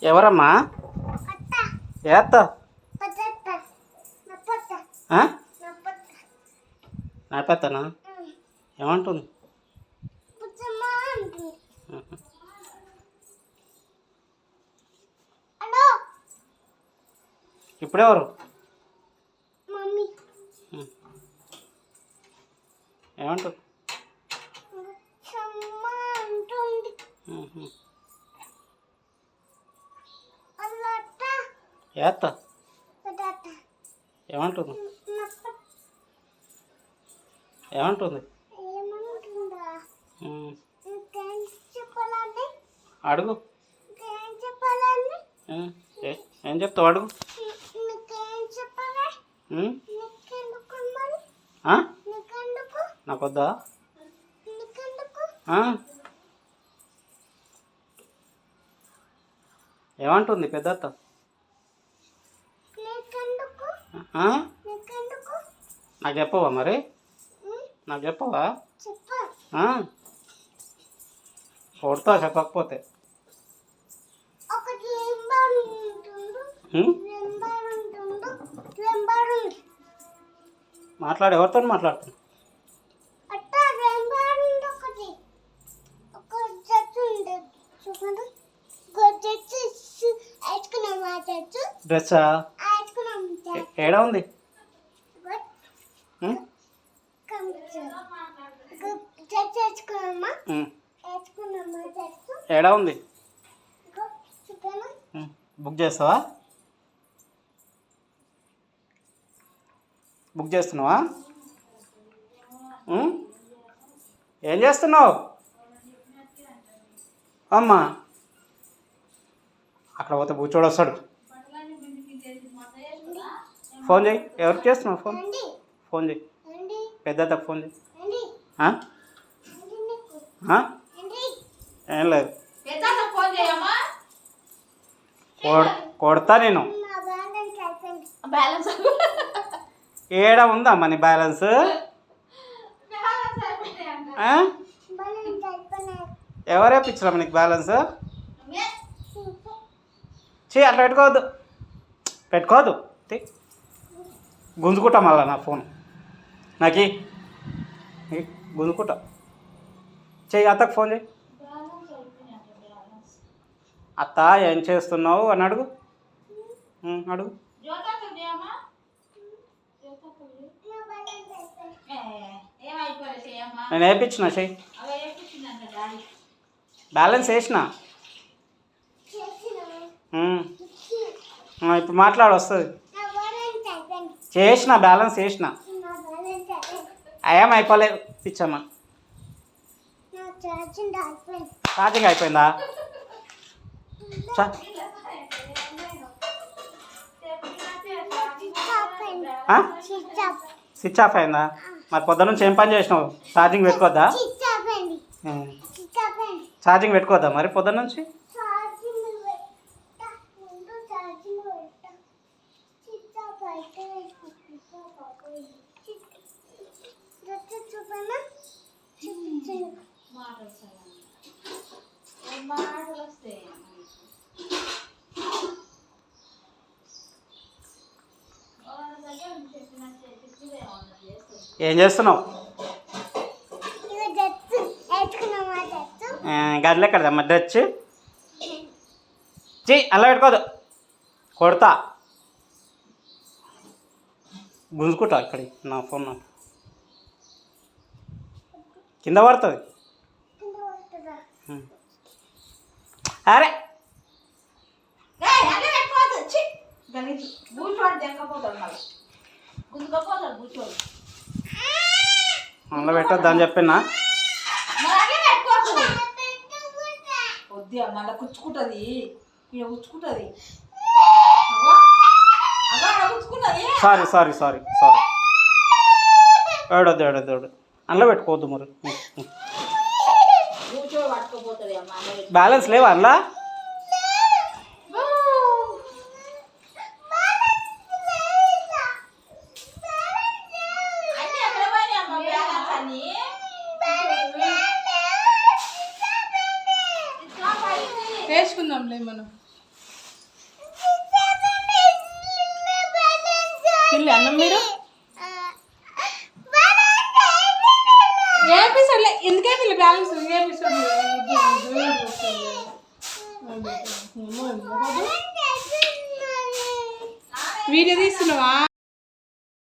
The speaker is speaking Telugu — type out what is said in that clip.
ఎవరమ్మా? ఏత్త నాపెత్తనా? ఏమంటుంది? ఇప్పుడెవరు? ఏమంటుంది? ఏత్త ఏమంటుంది? ఏమంటుంది? అడుగు. ఏం చెప్తావు? అడుగు. నాకొద్దా? ఏమంటుంది పెద్దత్త? నాకు చెప్పవా మరి? నాకు చెప్పవా? కొడతా చెప్పకపోతే. మాట్లాడు. ఎవరితో మాట్లాడుతున్నా? డ్రెస్సా? ఏడా ఉంది? ఏడా ఉంది? బుక్ చేస్తావా? బుక్ చేస్తున్నావా? ఏం చేస్తున్నావు అమ్మా? అక్కడ పోతే కూర్చోడు వస్తాడు. ఫోన్ చేయి. ఎవరికి చేస్తున్నావు ఫోన్? ఫోన్ చేయి. పెద్దతకు ఫోన్ చేయి. ఏం లేదు. కొడతా నేను. ఏడా ఉందమ్మా నీ బ్యాలెన్స్? ఎవరేపించరమ్మా నీకు బ్యాలెన్స్? అట్లా పెట్టుకోవద్దు. పెట్టుకోవద్దు. గుంజుకుంటా మళ్ళా నా ఫోన్. నాకి గుంజుకుంటా. చెయ్యి. అత్తకు ఫోన్ చేయి. అత్త ఏం చేస్తున్నావు అని అడుగు. అడుగు. నేను వేయించిన. చెయ్యి. బ్యాలెన్స్ వేసిన. ఇప్పుడు మాట్లాడు వస్తుంది. చేసిన. బ్యాలెన్స్ వేసిన. ఏం అయిపోలేదు పిచ్చమ్మా. ఛార్జింగ్ అయిపోయిందా? స్విచ్ ఆఫ్ అయిందా? మరి పొద్దు నుంచి ఏం పని చేసినావు? ఛార్జింగ్ పెట్టుకోవద్దా? ఛార్జింగ్ పెట్టుకోవద్దా మరి పొద్దు నుంచి? ఏం చేస్తున్నావు? గదిలో ఎక్కడదమ్మా డ్రెస్? అలా పెట్టుకోదు. కొడతా. గుంజుకుంటా. ఇక్కడ నా ఫోన్ కింద పడుతుంది. అరే అందులో పెట్టద్దు అని చెప్పినా. మళ్ళీ కుచ్చుకుంటుంది. Sorry sorry sorry sorry. ఏడొద్దు ఏడొద్దు ఏడు. అందులో పెట్టుకోవద్దు మరి. బ్యాలెన్స్ లేవా అందులో? వేసుకుందాంలే మనం. పిల్లి అన్నం మీరు ఏ ఎపిసోడ్ ఎందుకే పిల్ల బ్యాలెన్స్ ఏ ఎపిసోడ్ వీడియో తీస్తున్నావా?